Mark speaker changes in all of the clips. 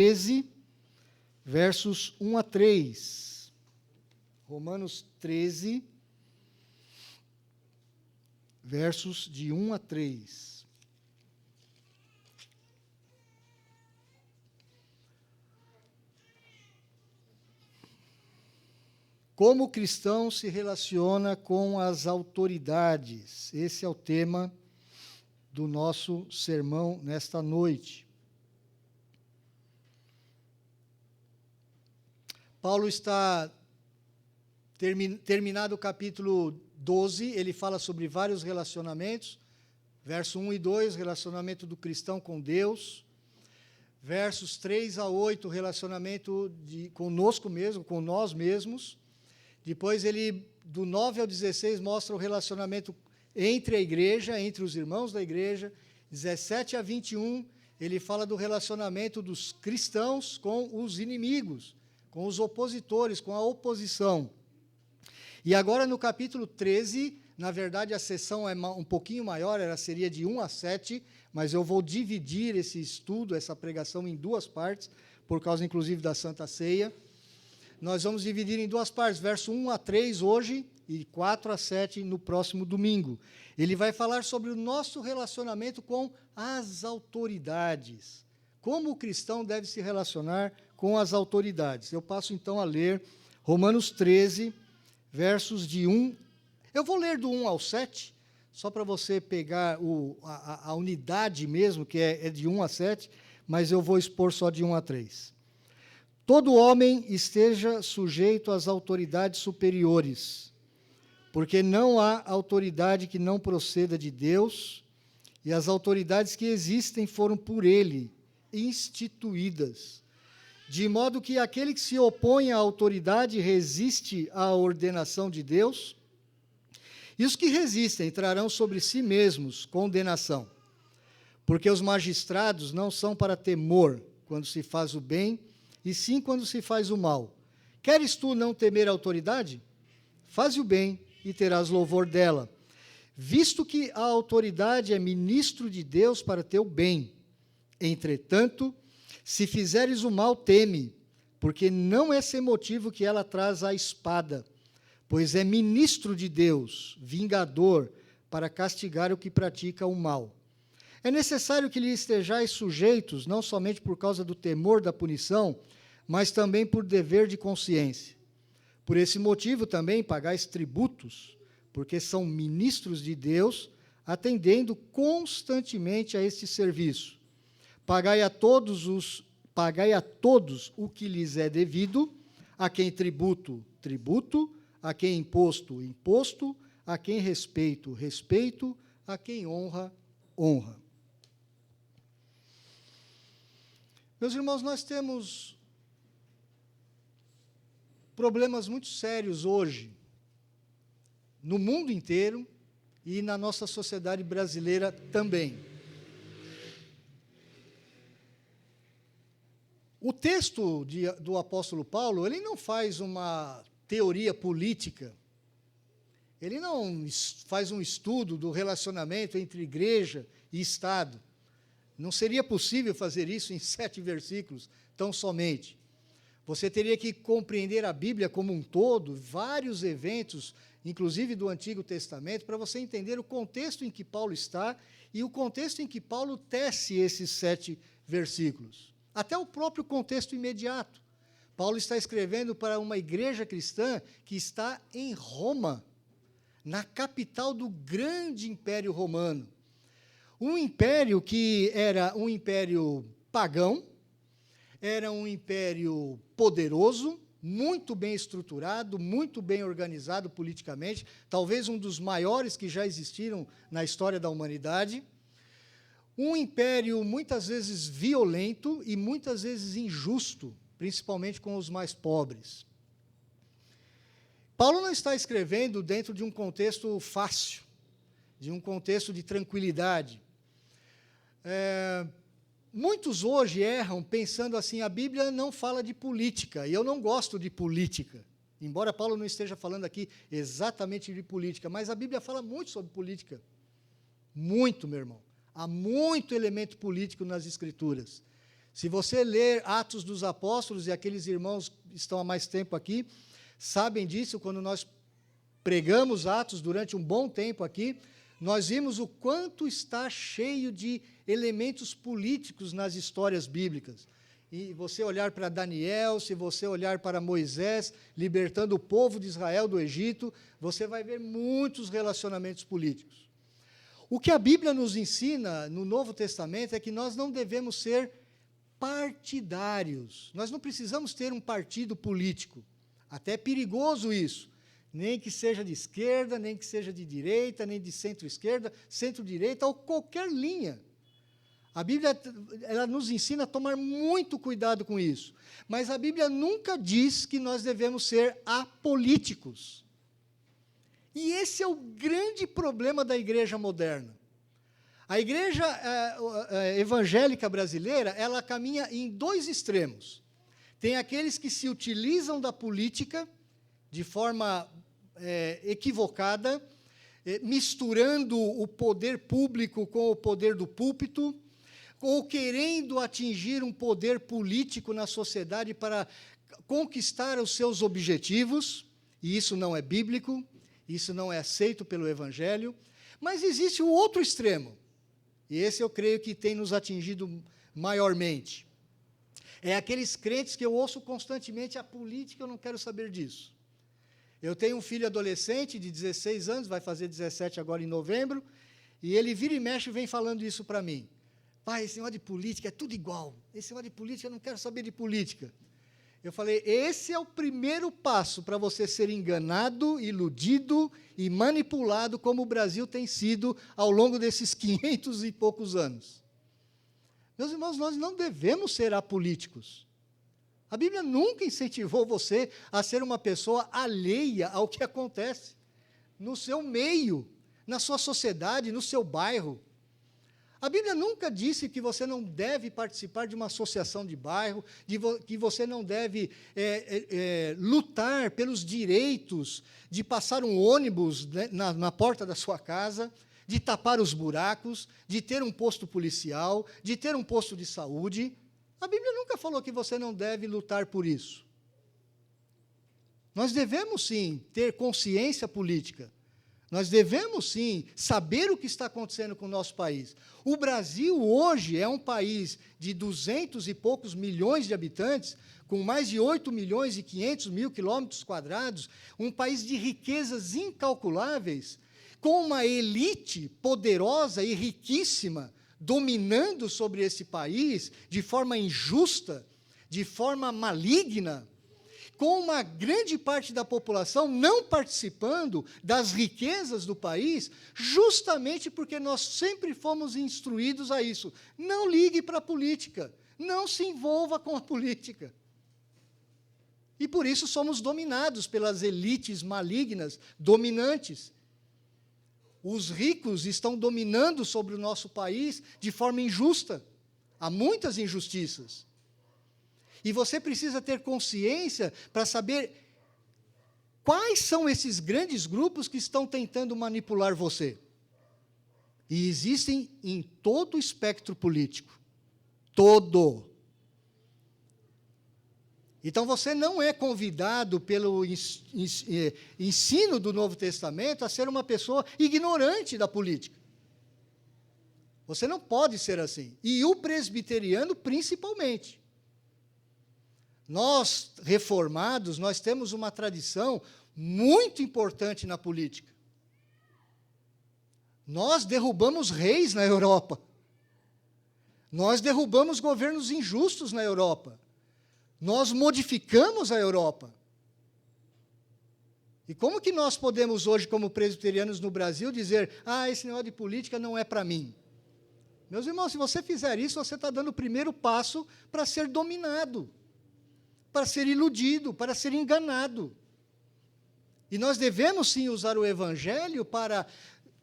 Speaker 1: 13, versos 1 a 3. Romanos 13, versos de 1 a 3. Como o cristão se relaciona com as autoridades? Esse é o tema do nosso sermão nesta noite. Paulo está terminado o capítulo 12, ele fala sobre vários relacionamentos. Verso 1 e 2, relacionamento do cristão com Deus. Versos 3 a 8, relacionamento conosco mesmo, com nós mesmos. Depois ele, do 9 ao 16, mostra o relacionamento entre a igreja, entre os irmãos da igreja. 17 a 21, ele fala do relacionamento dos cristãos com os inimigos, com os opositores, com a oposição. E agora no capítulo 13, na verdade a sessão é um pouquinho maior, ela seria de 1 a 7, mas eu vou dividir esse estudo, essa pregação em duas partes, por causa inclusive da Santa Ceia. Nós vamos dividir em duas partes, verso 1 a 3 hoje e 4 a 7 no próximo domingo. Ele vai falar sobre o nosso relacionamento com as autoridades. Como o cristão deve se relacionar com as autoridades. Eu passo então a ler Romanos 13, versos de 1. Eu vou ler do 1 ao 7, só para você pegar a unidade mesmo, que é de 1 a 7, mas eu vou expor só de 1 a 3. Todo homem esteja sujeito às autoridades superiores, porque não há autoridade que não proceda de Deus, e as autoridades que existem foram por ele instituídas, de modo que aquele que se opõe à autoridade resiste à ordenação de Deus, e os que resistem trarão sobre si mesmos condenação, porque os magistrados não são para temor quando se faz o bem, e sim quando se faz o mal. Queres tu não temer a autoridade? Faze o bem e terás louvor dela, visto que a autoridade é ministro de Deus para teu bem. Entretanto, se fizeres o mal, teme, porque não é sem motivo que ela traz a espada, pois é ministro de Deus, vingador, para castigar o que pratica o mal. É necessário que lhe estejais sujeitos, não somente por causa do temor da punição, mas também por dever de consciência. Por esse motivo também pagais tributos, porque são ministros de Deus, atendendo constantemente a este serviço. Pagai a todos o que lhes é devido, a quem tributo, tributo, a quem imposto, imposto, a quem respeito, respeito, a quem honra, honra. Meus irmãos, nós temos problemas muito sérios hoje, no mundo inteiro e na nossa sociedade brasileira também. O texto do apóstolo Paulo, ele não faz uma teoria política, ele não faz um estudo do relacionamento entre igreja e Estado. Não seria possível fazer isso em 7 versículos, tão somente. Você teria que compreender a Bíblia como um todo, vários eventos, inclusive do Antigo Testamento, para você entender o contexto em que Paulo está e o contexto em que Paulo tece esses 7 versículos. Até o próprio contexto imediato. Paulo está escrevendo para uma igreja cristã que está em Roma, na capital do grande Império Romano. Um império que era um império pagão, era um império poderoso, muito bem estruturado, muito bem organizado politicamente, talvez um dos maiores que já existiram na história da humanidade. Um império muitas vezes violento e muitas vezes injusto, principalmente com os mais pobres. Paulo não está escrevendo dentro de um contexto fácil, de um contexto de tranquilidade. Muitos hoje erram pensando assim, a Bíblia não fala de política, e eu não gosto de política, embora Paulo não esteja falando aqui exatamente de política, mas a Bíblia fala muito sobre política. Muito, meu irmão. Há muito elemento político nas Escrituras. Se você ler Atos dos Apóstolos, e aqueles irmãos que estão há mais tempo aqui, sabem disso, quando nós pregamos Atos durante um bom tempo aqui, nós vimos o quanto está cheio de elementos políticos nas histórias bíblicas. E você olhar para Daniel, se você olhar para Moisés, libertando o povo de Israel do Egito, você vai ver muitos relacionamentos políticos. O que a Bíblia nos ensina no Novo Testamento é que nós não devemos ser partidários. Nós não precisamos ter um partido político. Até é perigoso isso. Nem que seja de esquerda, nem que seja de direita, nem de centro-esquerda, centro-direita, ou qualquer linha. A Bíblia ela nos ensina a tomar muito cuidado com isso. Mas a Bíblia nunca diz que nós devemos ser apolíticos. E esse é o grande problema da igreja moderna. A igreja evangélica brasileira, ela caminha em dois extremos. Tem aqueles que se utilizam da política de forma equivocada, misturando o poder público com o poder do púlpito, ou querendo atingir um poder político na sociedade para conquistar os seus objetivos, e isso não é bíblico, isso não é aceito pelo Evangelho. Mas existe o outro extremo, e esse eu creio que tem nos atingido maiormente. É aqueles crentes que eu ouço constantemente: a política, eu não quero saber disso. Eu tenho um filho adolescente de 16 anos, vai fazer 17 agora em novembro, e ele vira e mexe e vem falando isso para mim. Pai, esse negócio de política é tudo igual. Esse negócio de política, eu não quero saber de política. Eu falei, esse é o primeiro passo para você ser enganado, iludido e manipulado, como o Brasil tem sido ao longo desses 500 e poucos anos. Meus irmãos, nós não devemos ser apolíticos. A Bíblia nunca incentivou você a ser uma pessoa alheia ao que acontece no seu meio, na sua sociedade, no seu bairro. A Bíblia nunca disse que você não deve participar de uma associação de bairro, que você não deve lutar pelos direitos de passar um ônibus, né, na porta da sua casa, de tapar os buracos, de ter um posto policial, de ter um posto de saúde. A Bíblia nunca falou que você não deve lutar por isso. Nós devemos, sim, ter consciência política. Nós devemos, sim, saber o que está acontecendo com o nosso país. O Brasil, hoje, é um país de 200 e poucos milhões de habitantes, com mais de 8 milhões e 500 mil quilômetros quadrados, um país de riquezas incalculáveis, com uma elite poderosa e riquíssima, dominando sobre esse país de forma injusta, de forma maligna, com uma grande parte da população não participando das riquezas do país, justamente porque nós sempre fomos instruídos a isso. Não ligue para a política, não se envolva com a política. E por isso somos dominados pelas elites malignas, dominantes. Os ricos estão dominando sobre o nosso país de forma injusta. Há muitas injustiças. E você precisa ter consciência para saber quais são esses grandes grupos que estão tentando manipular você. E existem em todo o espectro político. Todo. Então, você não é convidado pelo ensino do Novo Testamento a ser uma pessoa ignorante da política. Você não pode ser assim. E o presbiteriano, principalmente. Nós, reformados, nós temos uma tradição muito importante na política. Nós derrubamos reis na Europa. Nós derrubamos governos injustos na Europa. Nós modificamos a Europa. E como que nós podemos hoje, como presbiterianos no Brasil, dizer, esse negócio de política não é para mim? Meus irmãos, se você fizer isso, você está dando o primeiro passo para ser dominado, para ser iludido, para ser enganado. E nós devemos, sim, usar o Evangelho para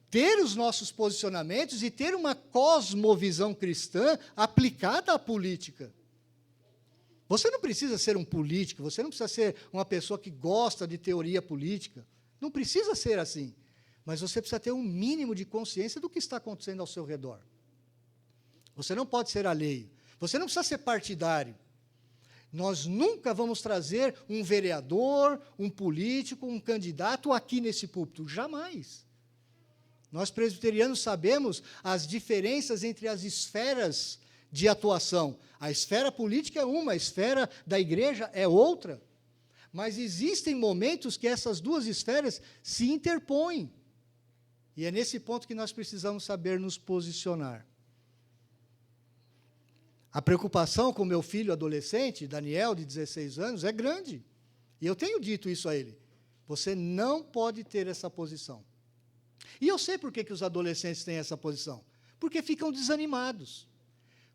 Speaker 1: ter os nossos posicionamentos e ter uma cosmovisão cristã aplicada à política. Você não precisa ser um político, você não precisa ser uma pessoa que gosta de teoria política. Não precisa ser assim. Mas você precisa ter um mínimo de consciência do que está acontecendo ao seu redor. Você não pode ser alheio. Você não precisa ser partidário. Nós nunca vamos trazer um vereador, um político, um candidato aqui nesse púlpito. Jamais. Nós, presbiterianos, sabemos as diferenças entre as esferas de atuação. A esfera política é uma, a esfera da igreja é outra. Mas existem momentos que essas duas esferas se interpõem. E é nesse ponto que nós precisamos saber nos posicionar. A preocupação com meu filho adolescente, Daniel, de 16 anos, é grande. E eu tenho dito isso a ele. Você não pode ter essa posição. E eu sei por que os adolescentes têm essa posição. Porque ficam desanimados.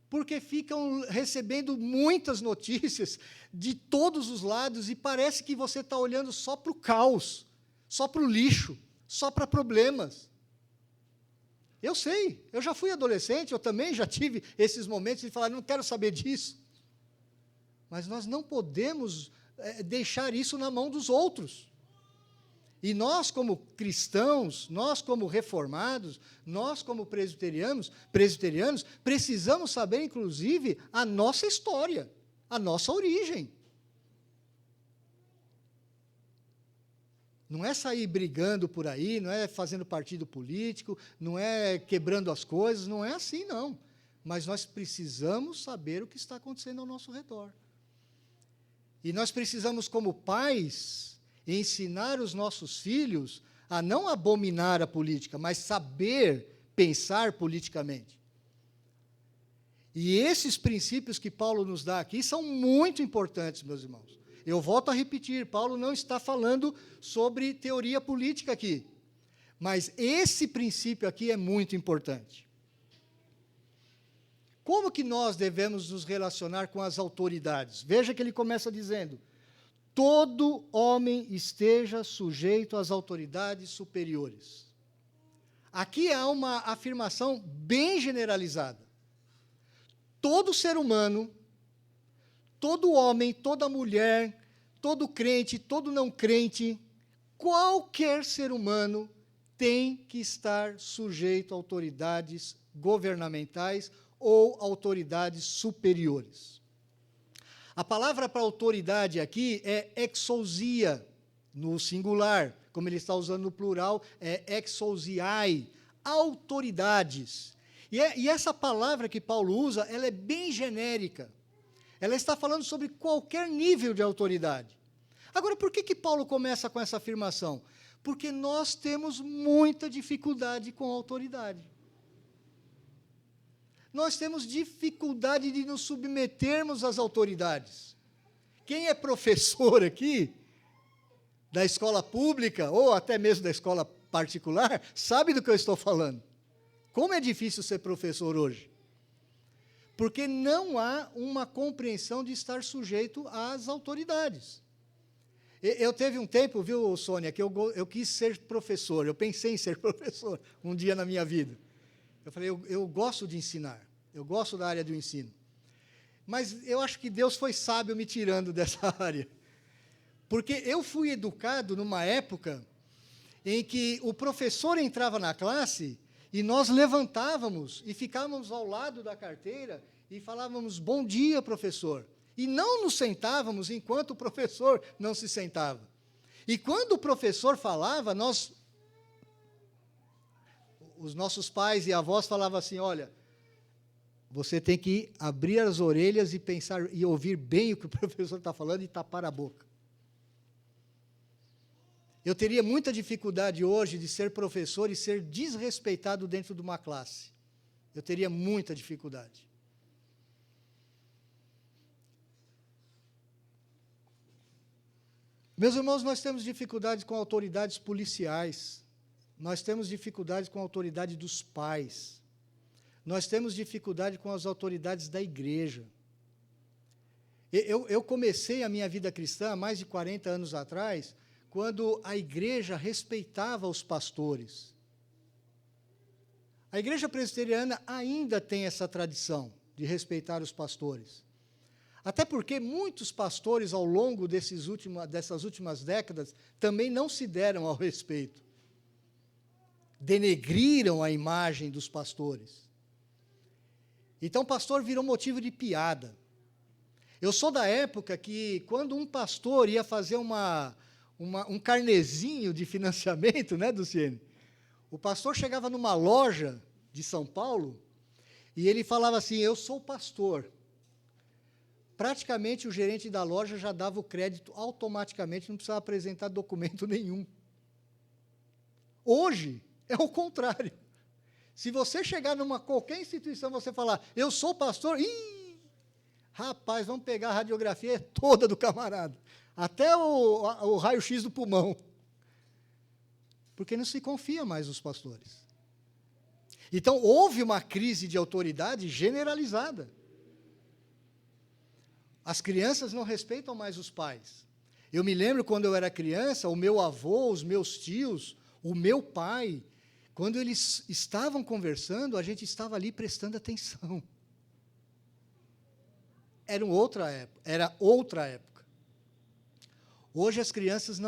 Speaker 1: Porque ficam recebendo muitas notícias de todos os lados e parece que você está olhando só para o caos, só para o lixo, só para problemas. Eu sei, eu já fui adolescente, eu também já tive esses momentos de falar, não quero saber disso. Mas nós não podemos deixar isso na mão dos outros. E nós, como cristãos, nós, como reformados, nós, como presbiterianos, precisamos saber, inclusive, a nossa história, a nossa origem. Não é sair brigando por aí, não é fazendo partido político, não é quebrando as coisas, não é assim, não. Mas nós precisamos saber o que está acontecendo ao nosso redor. E nós precisamos, como pais, ensinar os nossos filhos a não abominar a política, mas saber pensar politicamente. E esses princípios que Paulo nos dá aqui são muito importantes, meus irmãos. Eu volto a repetir, Paulo não está falando sobre teoria política aqui, mas esse princípio aqui é muito importante. Como que nós devemos nos relacionar com as autoridades? Veja que ele começa dizendo: todo homem esteja sujeito às autoridades superiores. Aqui há uma afirmação bem generalizada. Todo ser humano, todo homem, toda mulher, todo crente, todo não crente, qualquer ser humano tem que estar sujeito a autoridades governamentais ou autoridades superiores. A palavra para autoridade aqui é exousia, no singular, como ele está usando no plural, é exousiai, autoridades. E essa palavra que Paulo usa, ela é bem genérica. Ela está falando sobre qualquer nível de autoridade. Agora, por que Paulo começa com essa afirmação? Porque nós temos muita dificuldade com a autoridade. Nós temos dificuldade de nos submetermos às autoridades. Quem é professor aqui, da escola pública, ou até mesmo da escola particular, sabe do que eu estou falando. Como é difícil ser professor hoje. Porque não há uma compreensão de estar sujeito às autoridades. Eu teve um tempo, viu, Sônia, que eu quis ser professor, eu pensei em ser professor um dia na minha vida. Eu falei, eu gosto de ensinar, eu gosto da área do ensino. Mas eu acho que Deus foi sábio me tirando dessa área. Porque eu fui educado numa época em que o professor entrava na classe e nós levantávamos e ficávamos ao lado da carteira e falávamos, bom dia, professor. E não nos sentávamos enquanto o professor não se sentava. E quando o professor falava, os nossos pais e avós falavam assim, olha, você tem que abrir as orelhas e pensar e ouvir bem o que o professor está falando e tapar a boca. Eu teria muita dificuldade hoje de ser professor e ser desrespeitado dentro de uma classe. Eu teria muita dificuldade. Meus irmãos, nós temos dificuldades com autoridades policiais. Nós temos dificuldade com a autoridade dos pais. Nós temos dificuldade com as autoridades da igreja. Eu comecei a minha vida cristã há mais de 40 anos atrás, quando a igreja respeitava os pastores. A igreja presbiteriana ainda tem essa tradição de respeitar os pastores. Até porque muitos pastores, ao longo dessas últimas décadas, também não se deram ao respeito. Denegriram a imagem dos pastores. Então, pastor virou motivo de piada. Eu sou da época que, quando um pastor ia fazer um carnezinho de financiamento, né, Luciene? O pastor chegava numa loja de São Paulo e ele falava assim: eu sou pastor. Praticamente o gerente da loja já dava o crédito automaticamente, não precisava apresentar documento nenhum. Hoje é o contrário. Se você chegar numa qualquer instituição, você falar, eu sou pastor, rapaz, vamos pegar a radiografia toda do camarada, até o raio-x do pulmão, porque não se confia mais nos pastores. Então, houve uma crise de autoridade generalizada. As crianças não respeitam mais os pais. Eu me lembro, quando eu era criança, o meu avô, os meus tios, o meu pai, quando eles estavam conversando, a gente estava ali prestando atenção. Era outra época. Hoje as crianças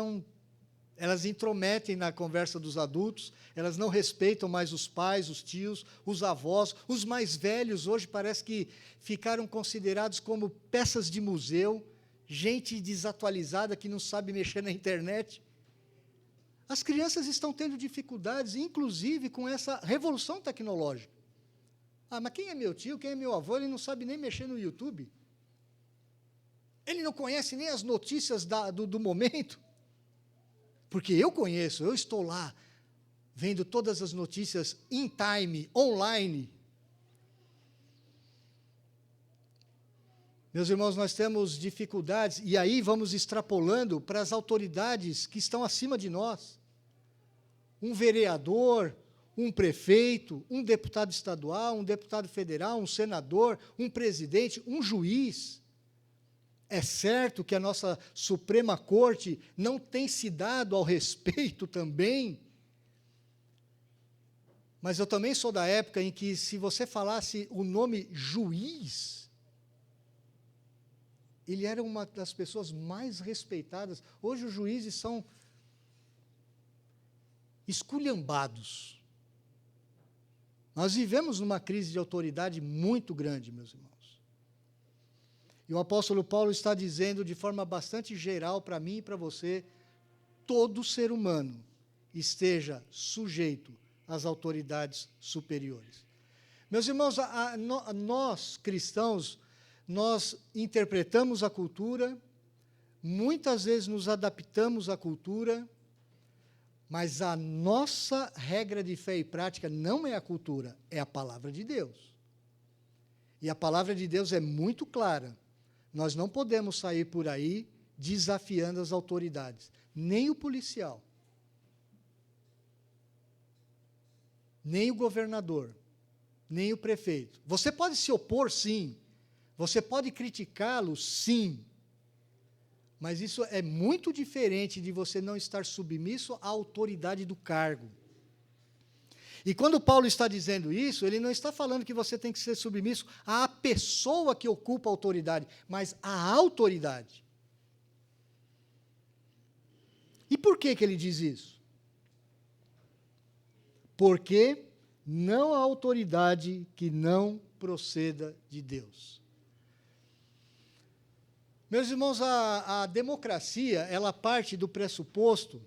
Speaker 1: elas intrometem na conversa dos adultos, elas não respeitam mais os pais, os tios, os avós, os mais velhos hoje parece que ficaram considerados como peças de museu, gente desatualizada que não sabe mexer na internet. As crianças estão tendo dificuldades, inclusive com essa revolução tecnológica. Mas quem é meu tio, quem é meu avô, ele não sabe nem mexer no YouTube. Ele não conhece nem as notícias do momento. Porque eu conheço, eu estou lá, vendo todas as notícias in time, online. Meus irmãos, nós temos dificuldades, e aí vamos extrapolando para as autoridades que estão acima de nós. Um vereador, um prefeito, um deputado estadual, um deputado federal, um senador, um presidente, um juiz. É certo que a nossa Suprema Corte não tem se dado ao respeito também, mas eu também sou da época em que, se você falasse o nome juiz, ele era uma das pessoas mais respeitadas. Hoje os juízes são esculhambados. Nós vivemos numa crise de autoridade muito grande, meus irmãos. E o apóstolo Paulo está dizendo de forma bastante geral para mim e para você, todo ser humano esteja sujeito às autoridades superiores. Meus irmãos, nós cristãos, nós interpretamos a cultura, muitas vezes nos adaptamos à cultura, mas a nossa regra de fé e prática não é a cultura, é a palavra de Deus. E a palavra de Deus é muito clara. Nós não podemos sair por aí desafiando as autoridades, nem o policial, nem o governador, nem o prefeito. Você pode se opor, sim, você pode criticá-lo, sim, mas isso é muito diferente de você não estar submisso à autoridade do cargo. E quando Paulo está dizendo isso, ele não está falando que você tem que ser submisso à pessoa que ocupa a autoridade, mas à autoridade. E por que ele diz isso? Porque não há autoridade que não proceda de Deus. Meus irmãos, a democracia, ela parte do pressuposto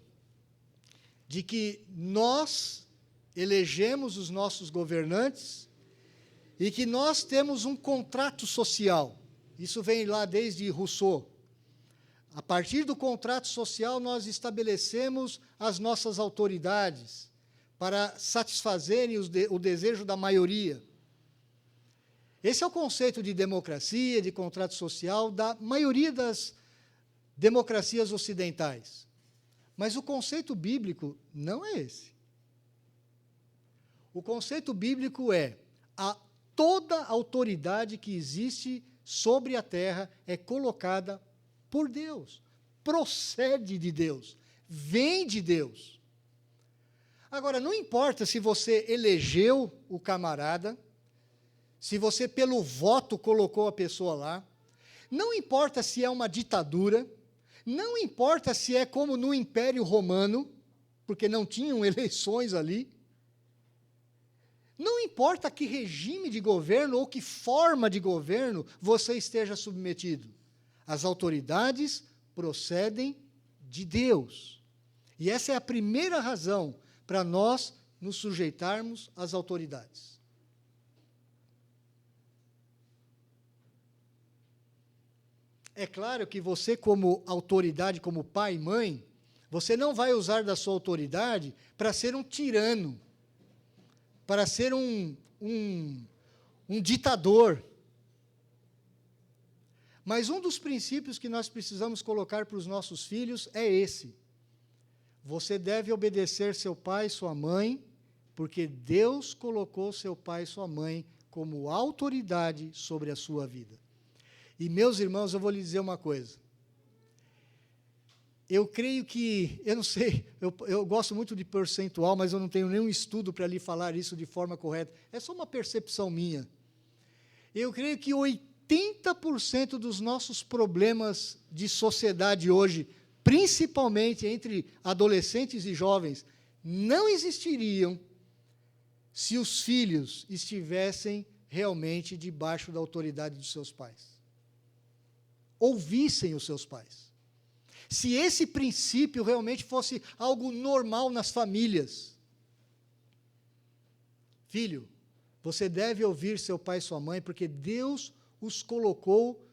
Speaker 1: de que nós elegemos os nossos governantes e que nós temos um contrato social. Isso vem lá desde Rousseau. A partir do contrato social, nós estabelecemos as nossas autoridades para satisfazerem o desejo da maioria. Esse é o conceito de democracia, de contrato social, da maioria das democracias ocidentais. Mas o conceito bíblico não é esse. O conceito bíblico é toda autoridade que existe sobre a terra é colocada por Deus, procede de Deus, vem de Deus. Agora, não importa se você elegeu o camarada, se você pelo voto colocou a pessoa lá, não importa se é uma ditadura, não importa se é como no Império Romano, porque não tinham eleições ali, Não importa que regime de governo ou que forma de governo você esteja submetido. As autoridades procedem de Deus. E essa é a primeira razão para nós nos sujeitarmos às autoridades. É claro que você, como autoridade, como pai e mãe, você não vai usar da sua autoridade para ser um tirano, para ser um ditador. Mas um dos princípios que nós precisamos colocar para os nossos filhos é esse. Você deve obedecer seu pai e sua mãe, porque Deus colocou seu pai e sua mãe como autoridade sobre a sua vida. E, meus irmãos, eu vou lhe dizer uma coisa. Eu creio que, eu não sei, eu gosto muito de percentual, mas eu não tenho nenhum estudo para lhe falar isso de forma correta. É só uma percepção minha. Eu creio que 80% dos nossos problemas de sociedade hoje, principalmente entre adolescentes e jovens, não existiriam se os filhos estivessem realmente debaixo da autoridade dos seus pais. Ouvissem os seus pais. Se esse princípio realmente fosse algo normal nas famílias. Filho, você deve ouvir seu pai e sua mãe, porque Deus os colocou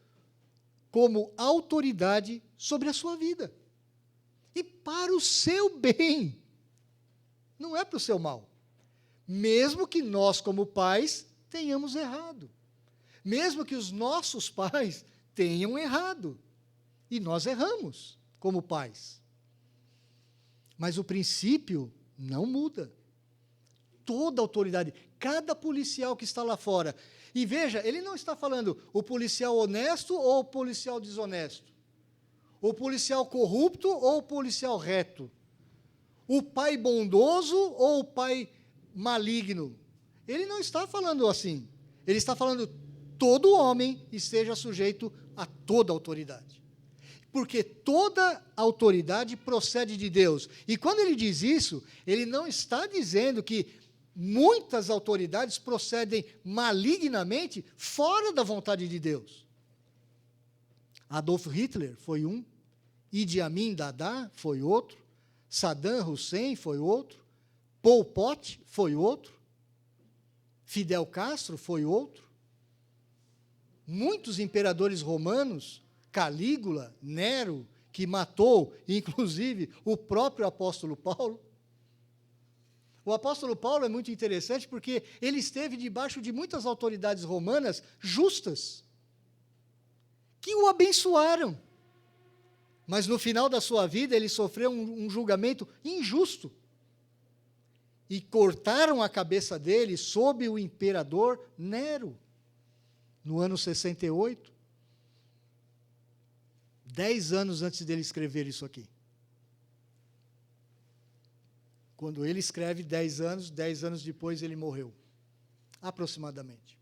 Speaker 1: como autoridade sobre a sua vida. E para o seu bem, não é para o seu mal. Mesmo que nós, como pais, tenhamos errado. Mesmo que os nossos pais tenham errado. E nós erramos como pais. Mas o princípio não muda. Toda autoridade, cada policial que está lá fora. E veja, ele não está falando o policial honesto ou o policial desonesto. O policial corrupto ou o policial reto. O pai bondoso ou o pai maligno. Ele não está falando assim. Ele está falando todo homem esteja sujeito a toda autoridade. Porque toda autoridade procede de Deus. E quando ele diz isso, ele não está dizendo que muitas autoridades procedem malignamente fora da vontade de Deus. Adolf Hitler foi um, Idi Amin Dada foi outro, Saddam Hussein foi outro, Pol Pot foi outro, Fidel Castro foi outro. Muitos imperadores romanos, Calígula, Nero, que matou, inclusive, o próprio apóstolo Paulo. O apóstolo Paulo é muito interessante porque ele esteve debaixo de muitas autoridades romanas justas, que o abençoaram. Mas no final da sua vida ele sofreu um julgamento injusto. E cortaram a cabeça dele sob o imperador Nero, no ano 68. 10 anos antes dele escrever isso aqui. Quando ele escreve 10 anos depois ele morreu, aproximadamente.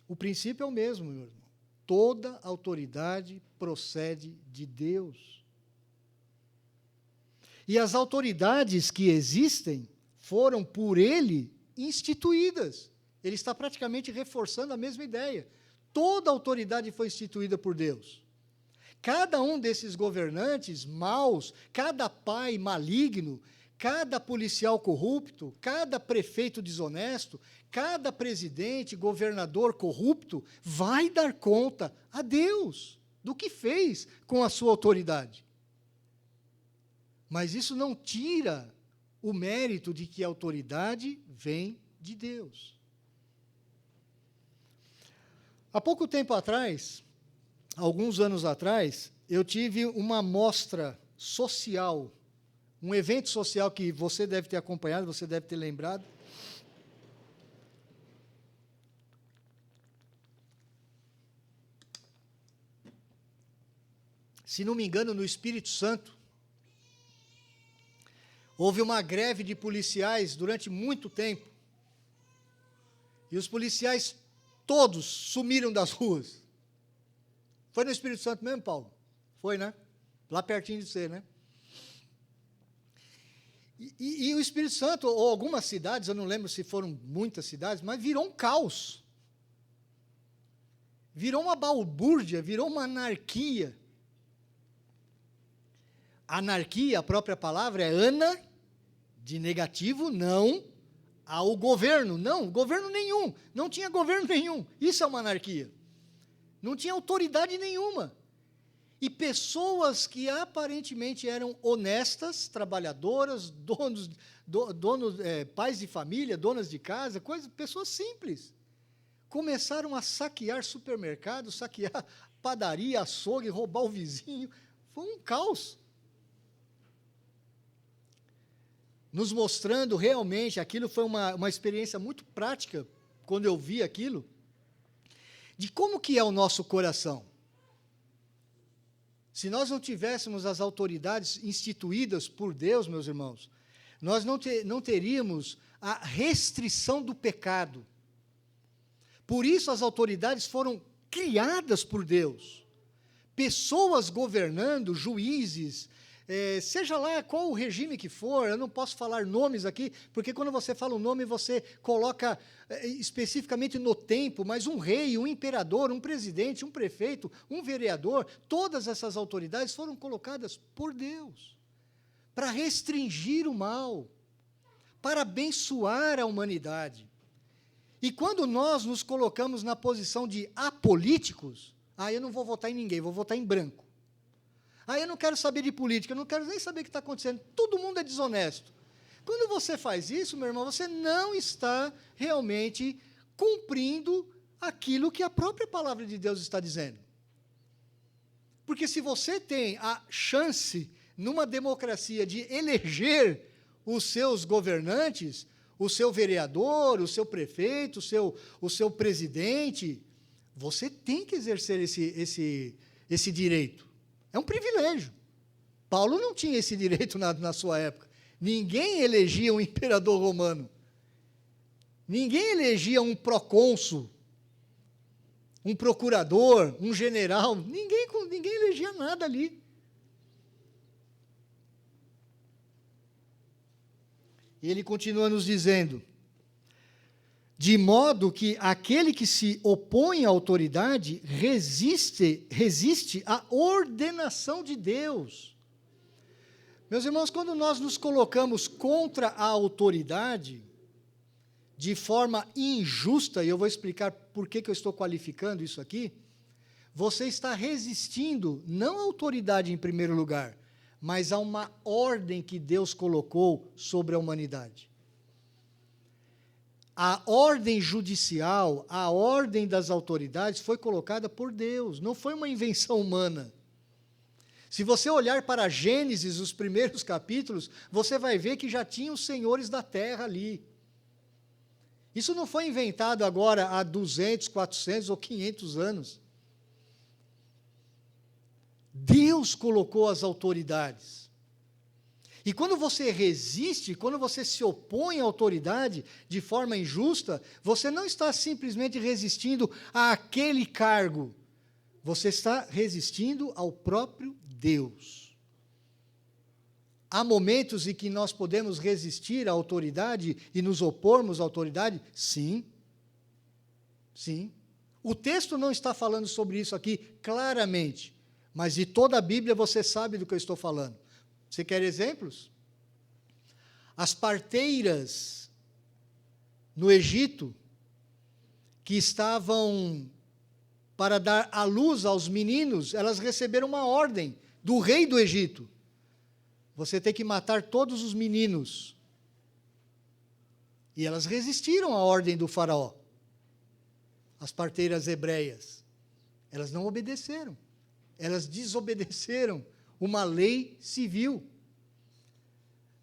Speaker 1: O princípio é o mesmo, meu irmão. Toda autoridade procede de Deus. E as autoridades que existem foram por ele instituídas. Ele está praticamente reforçando a mesma ideia. Toda autoridade foi instituída por Deus. Cada um desses governantes maus, cada pai maligno, cada policial corrupto, cada prefeito desonesto, cada presidente, governador corrupto, vai dar conta a Deus do que fez com a sua autoridade. Mas isso não tira o mérito de que a autoridade vem de Deus. Há pouco tempo atrás, alguns anos atrás, eu tive uma mostra social, um evento social que você deve ter acompanhado, você deve ter lembrado. Se não me engano, no Espírito Santo, houve uma greve de policiais durante muito tempo. E os policiais todos sumiram das ruas. Foi no Espírito Santo mesmo, Paulo? Foi, né? Lá pertinho de você, né? E o Espírito Santo, ou algumas cidades, eu não lembro se foram muitas cidades, mas virou um caos. Virou uma balbúrdia, virou uma anarquia. Anarquia, a própria palavra é ana, de negativo, não, ao governo. Não, governo nenhum. Não tinha governo nenhum. Isso é uma anarquia. Não tinha autoridade nenhuma. E pessoas que aparentemente eram honestas, trabalhadoras, pais de família, donas de casa, pessoas simples, começaram a saquear supermercados, saquear padaria, açougue, roubar o vizinho. Foi um caos. Nos mostrando realmente, aquilo foi uma experiência muito prática, quando eu vi aquilo, de como que é o nosso coração. Se nós não tivéssemos as autoridades instituídas por Deus, meus irmãos, nós não teríamos a restrição do pecado. Por isso as autoridades foram criadas por Deus. Pessoas governando, juízes, seja lá qual o regime que for, eu não posso falar nomes aqui, porque quando você fala um nome, você coloca especificamente no tempo, mas um rei, um imperador, um presidente, um prefeito, um vereador, todas essas autoridades foram colocadas por Deus, para restringir o mal, para abençoar a humanidade. E quando nós nos colocamos na posição de apolíticos, eu não vou votar em ninguém, vou votar em branco. Eu não quero saber de política, eu não quero nem saber o que está acontecendo, todo mundo é desonesto. Quando você faz isso, meu irmão, você não está realmente cumprindo aquilo que a própria palavra de Deus está dizendo. Porque se você tem a chance, numa democracia, de eleger os seus governantes, o seu vereador, o seu prefeito, o seu presidente, você tem que exercer esse direito. É um privilégio. Paulo não tinha esse direito na sua época. Ninguém elegia um imperador romano. Ninguém elegia um procônsul, um procurador, um general. Ninguém elegia nada ali. E ele continua nos dizendo: de modo que aquele que se opõe à autoridade resiste à ordenação de Deus. Meus irmãos, quando nós nos colocamos contra a autoridade, de forma injusta, e eu vou explicar por que eu estou qualificando isso aqui, você está resistindo, não à autoridade em primeiro lugar, mas a uma ordem que Deus colocou sobre a humanidade. A ordem judicial, a ordem das autoridades foi colocada por Deus, não foi uma invenção humana. Se você olhar para Gênesis, os primeiros capítulos, você vai ver que já tinham os senhores da terra ali. Isso não foi inventado agora há 200, 400 ou 500 anos. Deus colocou as autoridades. E quando você resiste, quando você se opõe à autoridade de forma injusta, você não está simplesmente resistindo àquele cargo, você está resistindo ao próprio Deus. Há momentos em que nós podemos resistir à autoridade e nos opormos à autoridade? Sim. Sim. O texto não está falando sobre isso aqui claramente, mas de toda a Bíblia você sabe do que eu estou falando. Você quer exemplos? As parteiras no Egito, que estavam para dar à luz aos meninos, elas receberam uma ordem do rei do Egito. Você tem que matar todos os meninos. E elas resistiram à ordem do faraó. As parteiras hebreias. Elas não obedeceram. Elas desobedeceram uma lei civil.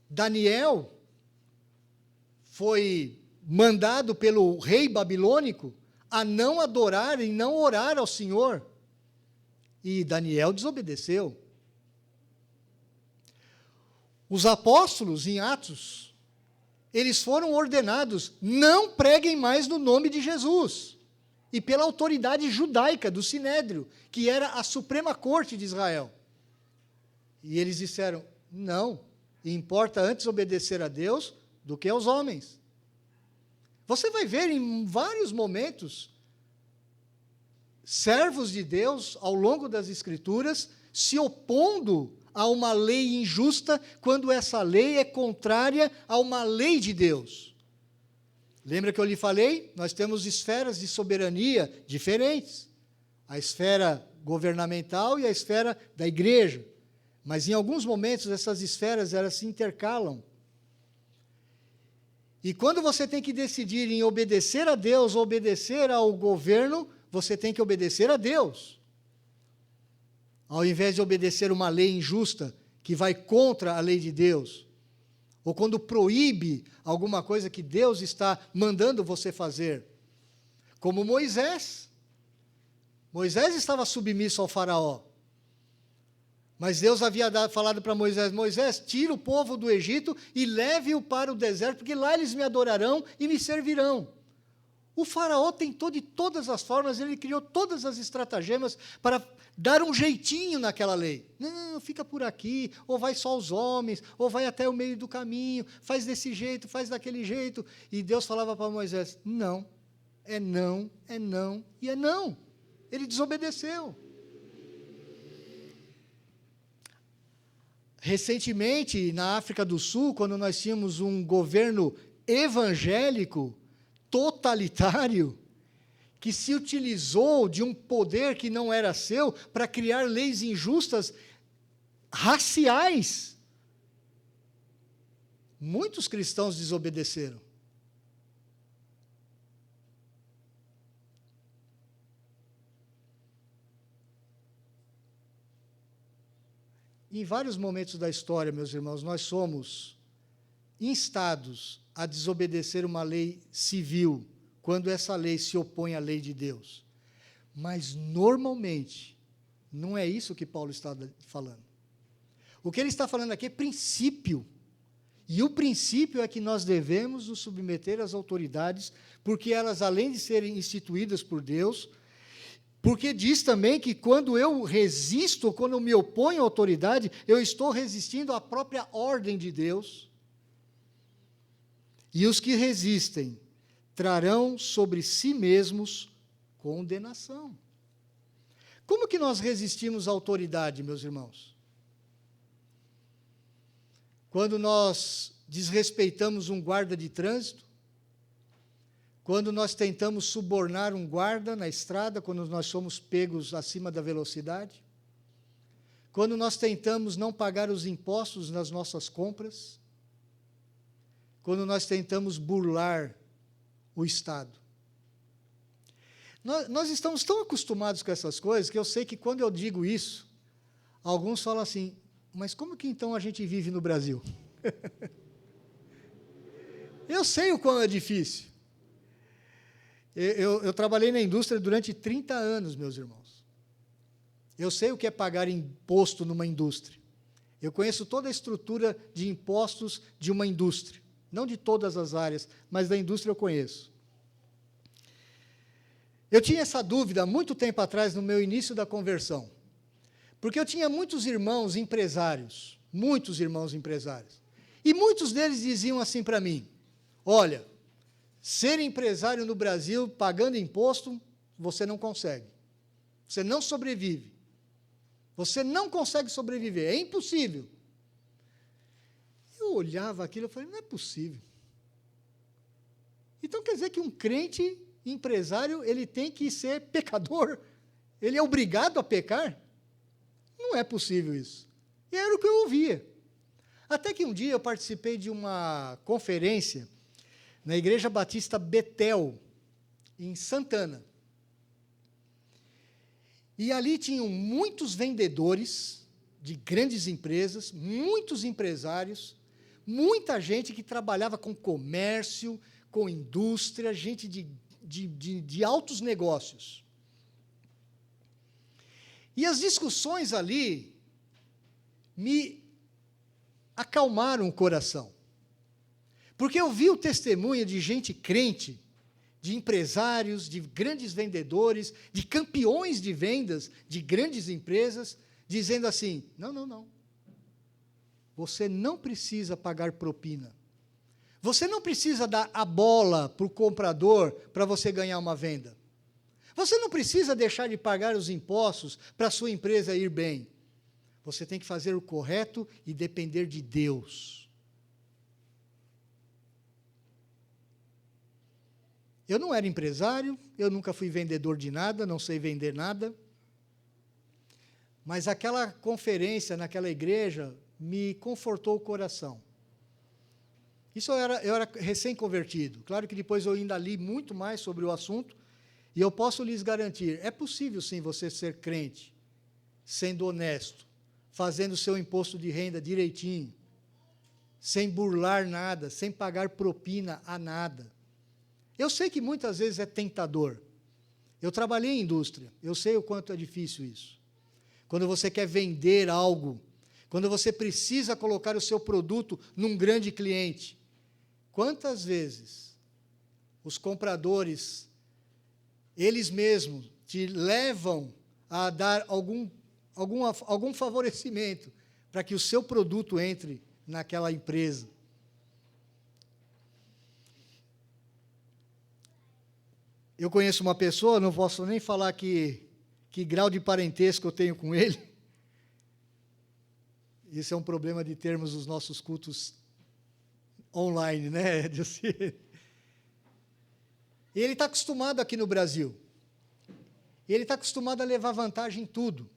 Speaker 1: Daniel foi mandado pelo rei babilônico a não adorar e não orar ao Senhor. E Daniel desobedeceu. Os apóstolos, em Atos, eles foram ordenados, não preguem mais no nome de Jesus. E pela autoridade judaica do Sinédrio, que era a Suprema Corte de Israel. E eles disseram, não, e importa antes obedecer a Deus do que aos homens. Você vai ver em vários momentos servos de Deus, ao longo das Escrituras, se opondo a uma lei injusta, quando essa lei é contrária a uma lei de Deus. Lembra que eu lhe falei? Nós temos esferas de soberania diferentes. A esfera governamental e a esfera da igreja. Mas, em alguns momentos, essas esferas elas se intercalam. E quando você tem que decidir em obedecer a Deus ou obedecer ao governo, você tem que obedecer a Deus. Ao invés de obedecer uma lei injusta, que vai contra a lei de Deus. Ou quando proíbe alguma coisa que Deus está mandando você fazer. Como Moisés. Moisés estava submisso ao faraó. Mas Deus havia falado para Moisés, Moisés, tira o povo do Egito e leve-o para o deserto, porque lá eles me adorarão e me servirão. O faraó tentou de todas as formas, ele criou todas as estratagemas para dar um jeitinho naquela lei. Não, fica por aqui, ou vai só os homens, ou vai até o meio do caminho, faz desse jeito, faz daquele jeito. E Deus falava para Moisés, não, é não, é não e é não. Ele desobedeceu. Recentemente, na África do Sul, quando nós tínhamos um governo evangélico, totalitário, que se utilizou de um poder que não era seu para criar leis injustas, raciais. Muitos cristãos desobedeceram. Em vários momentos da história, meus irmãos, nós somos instados a desobedecer uma lei civil, quando essa lei se opõe à lei de Deus. Mas, normalmente, não é isso que Paulo está falando. O que ele está falando aqui é princípio. E o princípio é que nós devemos nos submeter às autoridades, porque elas, além de serem instituídas por Deus, porque diz também que quando eu resisto, quando eu me oponho à autoridade, eu estou resistindo à própria ordem de Deus. E os que resistem trarão sobre si mesmos condenação. Como que nós resistimos à autoridade, meus irmãos? Quando nós desrespeitamos um guarda de trânsito, quando nós tentamos subornar um guarda na estrada, quando nós somos pegos acima da velocidade, quando nós tentamos não pagar os impostos nas nossas compras, quando nós tentamos burlar o Estado. Nós estamos tão acostumados com essas coisas, que eu sei que quando eu digo isso, alguns falam assim, mas como que então a gente vive no Brasil? Eu sei o quão é difícil. Eu trabalhei na indústria durante 30 anos, meus irmãos. Eu sei o que é pagar imposto numa indústria. Eu conheço toda a estrutura de impostos de uma indústria. Não de todas as áreas, mas da indústria eu conheço. Eu tinha essa dúvida há muito tempo atrás, no meu início da conversão. Porque eu tinha muitos irmãos empresários. E muitos deles diziam assim para mim, olha, ser empresário no Brasil, pagando imposto, você não consegue. Você não sobrevive. Você não consegue sobreviver, é impossível. Eu olhava aquilo e falei, não é possível. Então quer dizer que um crente empresário, ele tem que ser pecador? Ele é obrigado a pecar? Não é possível isso. E era o que eu ouvia. Até que um dia eu participei de uma conferência na Igreja Batista Betel, em Santana. E ali tinham muitos vendedores de grandes empresas, muitos empresários, muita gente que trabalhava com comércio, com indústria, gente de altos negócios. E as discussões ali me acalmaram o coração. Porque eu vi o testemunho de gente crente, de empresários, de grandes vendedores, de campeões de vendas de grandes empresas, dizendo assim, não. você não precisa pagar propina. Você não precisa dar a bola para o comprador para você ganhar uma venda. Você não precisa deixar de pagar os impostos para a sua empresa ir bem. Você tem que fazer o correto e depender de Deus. Eu não era empresário, eu nunca fui vendedor de nada, não sei vender nada. Mas aquela conferência naquela igreja me confortou o coração. Eu era recém-convertido. Claro que depois eu ainda li muito mais sobre o assunto, e eu posso lhes garantir, é possível sim você ser crente, sendo honesto, fazendo o seu imposto de renda direitinho, sem burlar nada, sem pagar propina a nada. Eu sei que muitas vezes é tentador. Eu trabalhei em indústria, eu sei o quanto é difícil isso. Quando você quer vender algo, quando você precisa colocar o seu produto num grande cliente, quantas vezes os compradores, eles mesmos, te levam a dar algum favorecimento para que o seu produto entre naquela empresa. Eu conheço uma pessoa, não posso nem falar que grau de parentesco eu tenho com ele. Isso é um problema de termos os nossos cultos online, né? E ele está acostumado aqui no Brasil. Ele está acostumado a levar vantagem em tudo.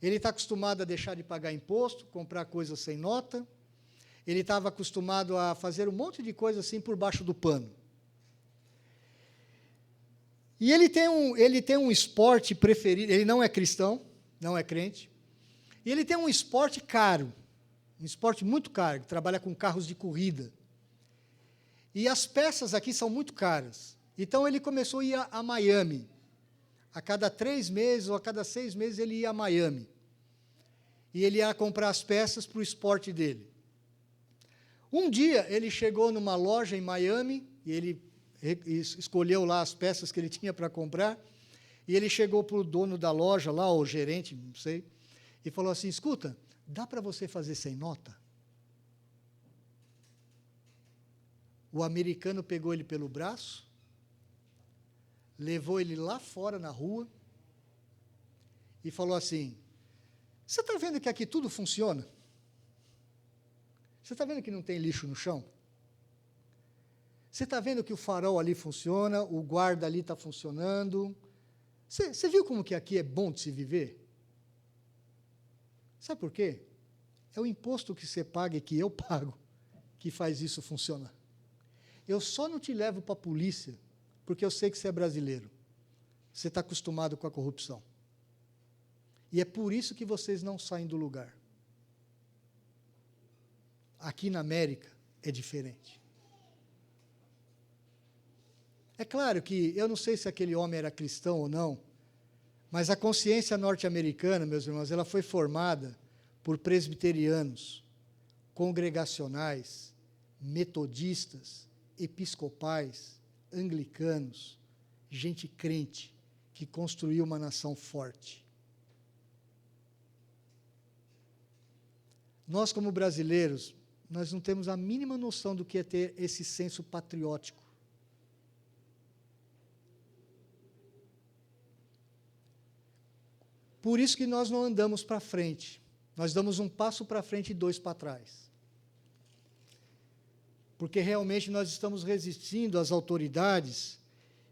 Speaker 1: Ele está acostumado a deixar de pagar imposto, comprar coisas sem nota. Ele estava acostumado a fazer um monte de coisa assim por baixo do pano. E ele tem um esporte preferido, ele não é cristão, não é crente, e ele tem um esporte caro, um esporte muito caro, que trabalha com carros de corrida. E as peças aqui são muito caras. Então, ele começou a ir a Miami. A cada 3 meses ou a cada 6 meses, ele ia a Miami. E ele ia comprar as peças para o esporte dele. Um dia, ele chegou numa loja em Miami, e ele escolheu lá as peças que ele tinha para comprar, e ele chegou para o dono da loja, lá, o gerente, não sei, e falou assim, escuta, dá para você fazer sem nota? O americano pegou ele pelo braço, levou ele lá fora na rua, e falou assim, você está vendo que aqui tudo funciona? Você está vendo que não tem lixo no chão? Você está vendo que o farol ali funciona, o guarda ali está funcionando. Você viu como que aqui é bom de se viver? Sabe por quê? É o imposto que você paga e que eu pago que faz isso funcionar. Eu só não te levo para a polícia porque eu sei que você é brasileiro. Você está acostumado com a corrupção. E é por isso que vocês não saem do lugar. Aqui na América é diferente. É claro que, eu não sei se aquele homem era cristão ou não, mas a consciência norte-americana, meus irmãos, ela foi formada por presbiterianos, congregacionais, metodistas, episcopais, anglicanos, gente crente, que construiu uma nação forte. Nós, como brasileiros, nós não temos a mínima noção do que é ter esse senso patriótico. Por isso que nós não andamos para frente. Nós damos um passo para frente e 2 para trás. Porque realmente nós estamos resistindo às autoridades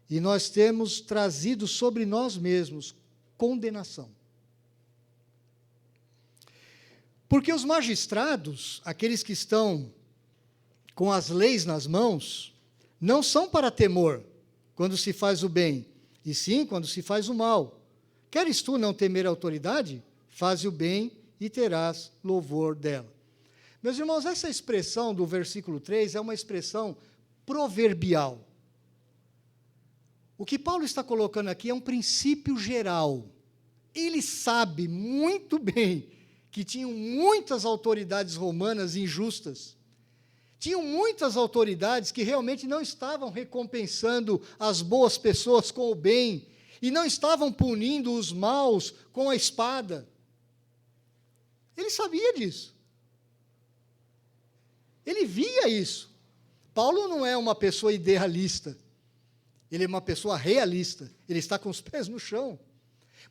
Speaker 1: e nós temos trazido sobre nós mesmos condenação. Porque os magistrados, aqueles que estão com as leis nas mãos, não são para temor quando se faz o bem, e sim quando se faz o mal. Queres tu não temer a autoridade? Faze o bem e terás louvor dela. Meus irmãos, essa expressão do versículo 3 é uma expressão proverbial. O que Paulo está colocando aqui é um princípio geral. Ele sabe muito bem que tinham muitas autoridades romanas injustas. Tinham muitas autoridades que realmente não estavam recompensando as boas pessoas com o bem, e não estavam punindo os maus com a espada. Ele sabia disso. Ele via isso. Paulo não é uma pessoa idealista. Ele é uma pessoa realista. Ele está com os pés no chão.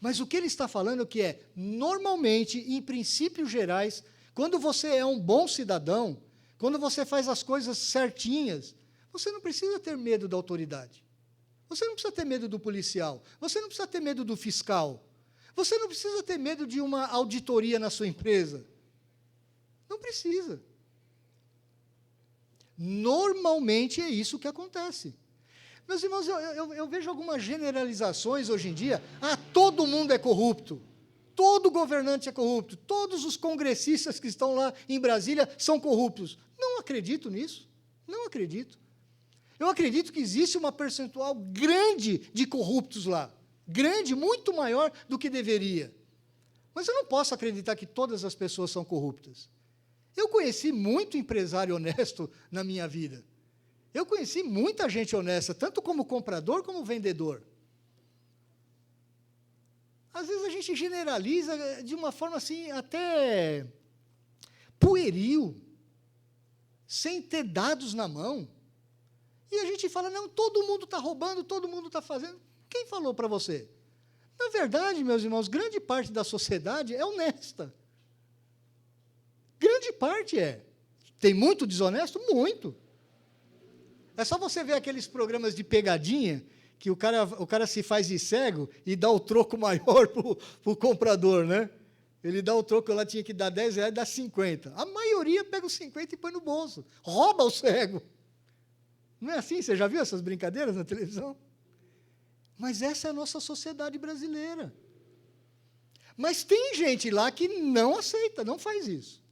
Speaker 1: Mas o que ele está falando é, normalmente, em princípios gerais, quando você é um bom cidadão, quando você faz as coisas certinhas, você não precisa ter medo da autoridade. Você não precisa ter medo do policial. Você não precisa ter medo do fiscal. Você não precisa ter medo de uma auditoria na sua empresa. Não precisa. Normalmente é isso que acontece. Meus irmãos, eu vejo algumas generalizações hoje em dia. Todo mundo é corrupto. Todo governante é corrupto. Todos os congressistas que estão lá em Brasília são corruptos. Não acredito nisso. Não acredito. Eu acredito que existe uma percentual grande de corruptos lá. Grande, muito maior do que deveria. Mas eu não posso acreditar que todas as pessoas são corruptas. Eu conheci muito empresário honesto na minha vida. Eu conheci muita gente honesta, tanto como comprador como vendedor. Às vezes a gente generaliza de uma forma assim, até pueril, sem ter dados na mão. E a gente fala, não, todo mundo está roubando, todo mundo está fazendo. Quem falou para você? Na verdade, meus irmãos, grande parte da sociedade é honesta. Grande parte é. Tem muito desonesto? Muito. É só você ver aqueles programas de pegadinha, que o cara se faz de cego e dá o troco maior para o comprador, né? Ele dá o troco, lá tinha que dar R$10, dá 50. A maioria pega os 50 e põe no bolso. Rouba o cego. Não é assim? Você já viu essas brincadeiras na televisão? Mas essa é a nossa sociedade brasileira. Mas tem gente lá que não aceita, não faz isso.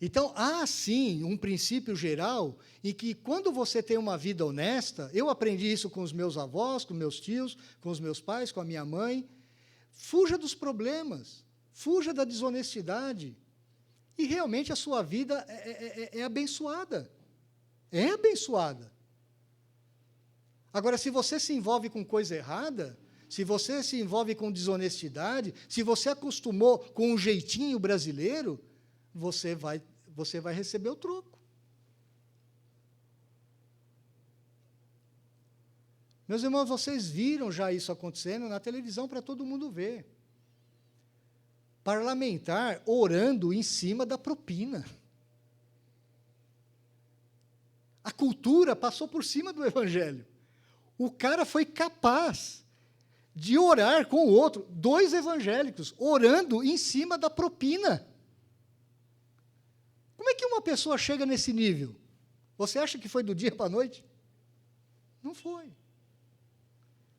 Speaker 1: Então, há, sim, um princípio geral em que, quando você tem uma vida honesta, eu aprendi isso com os meus avós, com meus tios, com os meus pais, com a minha mãe, fuja dos problemas, fuja da desonestidade, e realmente a sua vida é abençoada. É abençoada. Agora, se você se envolve com coisa errada, se você se envolve com desonestidade, se você acostumou com um jeitinho brasileiro, você vai receber o troco. Meus irmãos, vocês viram já isso acontecendo na televisão para todo mundo ver. Parlamentar orando em cima da propina. A cultura passou por cima do evangelho. O cara foi capaz de orar com o outro, 2 evangélicos, orando em cima da propina. Como é que uma pessoa chega nesse nível? Você acha que foi do dia para a noite? Não foi.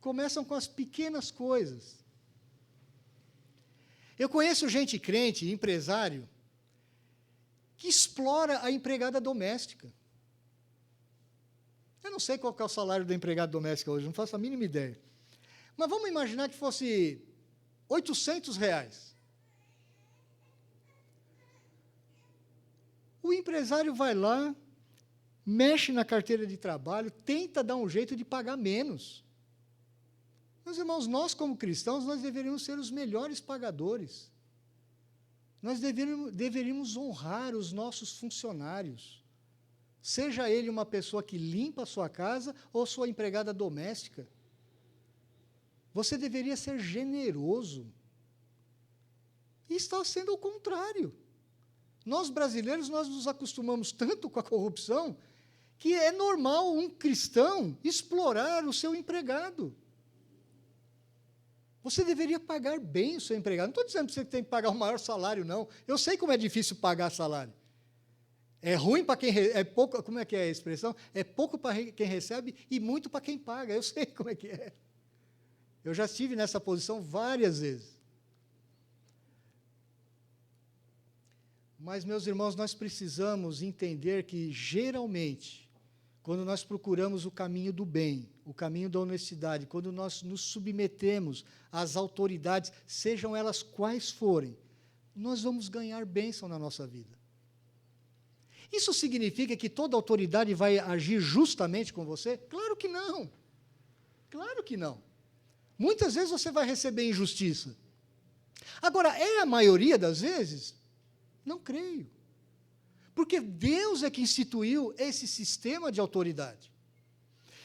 Speaker 1: Começam com as pequenas coisas. Eu conheço gente crente, empresário, que explora a empregada doméstica. Eu não sei qual que é o salário da empregada doméstica hoje, não faço a mínima ideia. Mas vamos imaginar que fosse R$800. O empresário vai lá, mexe na carteira de trabalho, tenta dar um jeito de pagar menos. Meus irmãos, nós como cristãos, nós deveríamos ser os melhores pagadores. Nós deveríamos honrar os nossos funcionários. Seja ele uma pessoa que limpa a sua casa ou sua empregada doméstica. Você deveria ser generoso. E está sendo o contrário. Nós, brasileiros, nós nos acostumamos tanto com a corrupção que é normal um cristão explorar o seu empregado. Você deveria pagar bem o seu empregado. Não estou dizendo que você tem que pagar o maior salário, não. Eu sei como é difícil pagar salário. É ruim para quem... É pouco, como é que é a expressão? É pouco para quem recebe e muito para quem paga. Eu sei como é que é. Eu já estive nessa posição várias vezes. Mas, meus irmãos, nós precisamos entender que, geralmente, quando nós procuramos o caminho do bem, o caminho da honestidade, quando nós nos submetemos às autoridades, sejam elas quais forem, nós vamos ganhar bênção na nossa vida. Isso significa que toda autoridade vai agir justamente com você? Claro que não. Claro que não. Muitas vezes você vai receber injustiça. Agora, é a maioria das vezes? Não creio. Porque Deus é que instituiu esse sistema de autoridade.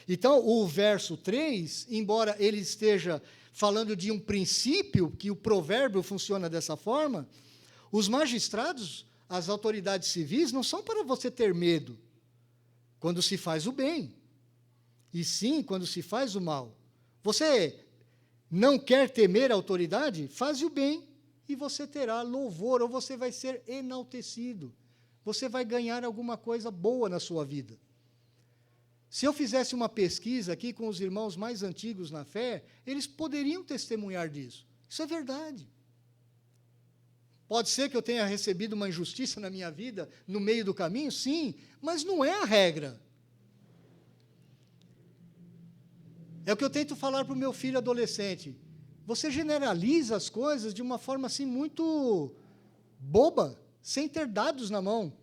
Speaker 1: Então, o verso 3, embora ele esteja falando de um princípio, que o provérbio funciona dessa forma, os magistrados, as autoridades civis, não são para você ter medo quando se faz o bem, e sim quando se faz o mal. Você não quer temer a autoridade? Faz o bem, e você terá louvor, ou você vai ser enaltecido. Você vai ganhar alguma coisa boa na sua vida. Se eu fizesse uma pesquisa aqui com os irmãos mais antigos na fé, eles poderiam testemunhar disso. Isso é verdade. Pode ser que eu tenha recebido uma injustiça na minha vida, no meio do caminho, sim, mas não é a regra. É o que eu tento falar para o meu filho adolescente. Você generaliza as coisas de uma forma assim muito boba, sem ter dados na mão.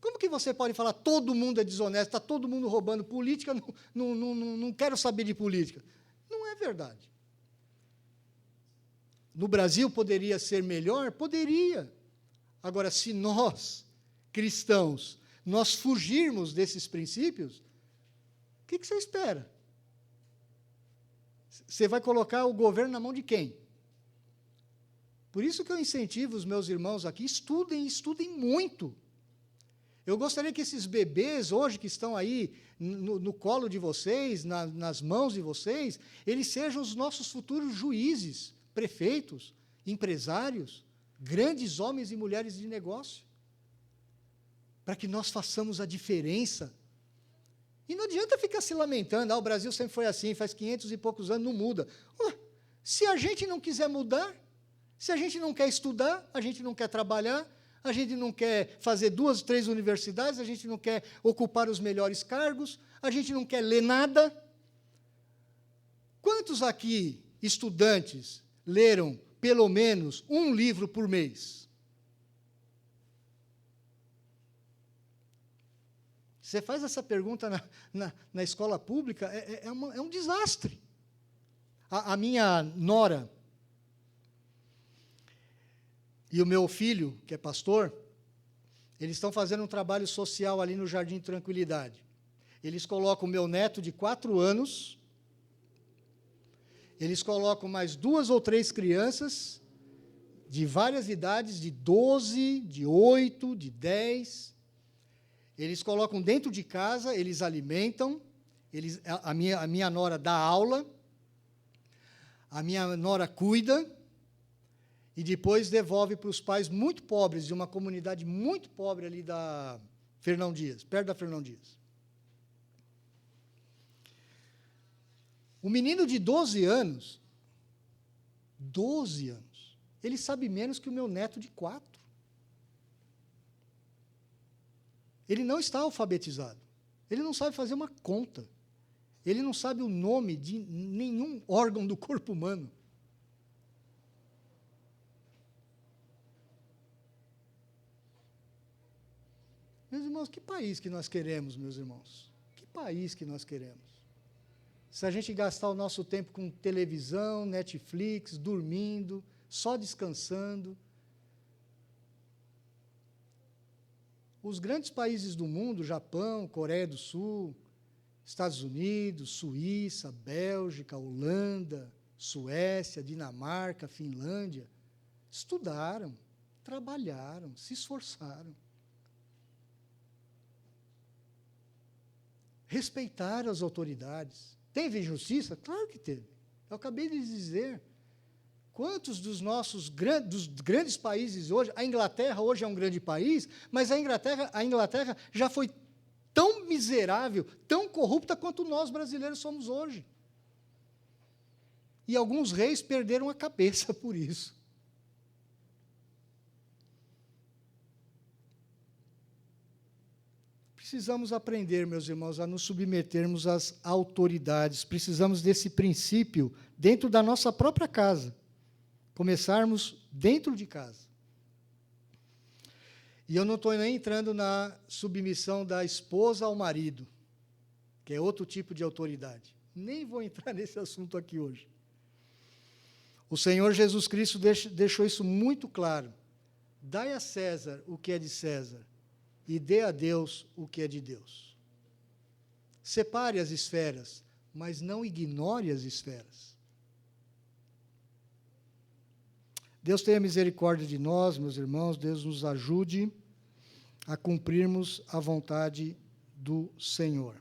Speaker 1: Como que você pode falar todo mundo é desonesto, está todo mundo roubando política, não quero saber de política? Não é verdade. No Brasil poderia ser melhor? Poderia. Agora, se nós, cristãos, nós fugirmos desses princípios, o que você espera? Você vai colocar o governo na mão de quem? Por isso que eu incentivo os meus irmãos aqui, estudem muito. Eu gostaria que esses bebês, hoje, que estão aí no colo de vocês, nas mãos de vocês, eles sejam os nossos futuros juízes, prefeitos, empresários, grandes homens e mulheres de negócio, para que nós façamos a diferença. E não adianta ficar se lamentando, o Brasil sempre foi assim, faz 500 e poucos anos, não muda. Se a gente não quiser mudar, se a gente não quer estudar, a gente não quer trabalhar, a gente não quer fazer 2, 3 universidades, a gente não quer ocupar os melhores cargos, a gente não quer ler nada. Quantos aqui, estudantes, leram pelo menos um livro por mês? Você faz essa pergunta na escola pública, é um desastre. A minha nora e o meu filho, que é pastor, eles estão fazendo um trabalho social ali no Jardim Tranquilidade. Eles colocam o meu neto de 4 anos, eles colocam mais 2 ou 3 crianças de várias idades, de 12, de 8, de 10. Eles colocam dentro de casa, eles alimentam, a minha nora dá aula, a minha nora cuida, e depois devolve para os pais muito pobres, de uma comunidade muito pobre ali da Fernão Dias, perto da Fernão Dias. O menino de 12 anos, ele sabe menos que o meu neto de 4. Ele não está alfabetizado. Ele não sabe fazer uma conta. Ele não sabe o nome de nenhum órgão do corpo humano. Meus irmãos, que país que nós queremos, meus irmãos? Que país que nós queremos? Se a gente gastar o nosso tempo com televisão, Netflix, dormindo, só descansando. Os grandes países do mundo, Japão, Coreia do Sul, Estados Unidos, Suíça, Bélgica, Holanda, Suécia, Dinamarca, Finlândia, estudaram, trabalharam, se esforçaram. Respeitaram as autoridades. Teve injustiça? Claro que teve. Eu acabei de dizer. Quantos dos nossos dos grandes países hoje, a Inglaterra hoje é um grande país, mas a Inglaterra já foi tão miserável, tão corrupta quanto nós brasileiros somos hoje. E alguns reis perderam a cabeça por isso. Precisamos aprender, meus irmãos, a nos submetermos às autoridades. Precisamos desse princípio dentro da nossa própria casa. Começarmos dentro de casa. E eu não estou nem entrando na submissão da esposa ao marido, que é outro tipo de autoridade. Nem vou entrar nesse assunto aqui hoje. O Senhor Jesus Cristo deixou isso muito claro. Dai a César o que é de César, e dê a Deus o que é de Deus. Separe as esferas, mas não ignore as esferas. Deus tenha misericórdia de nós, meus irmãos, Deus nos ajude a cumprirmos a vontade do Senhor.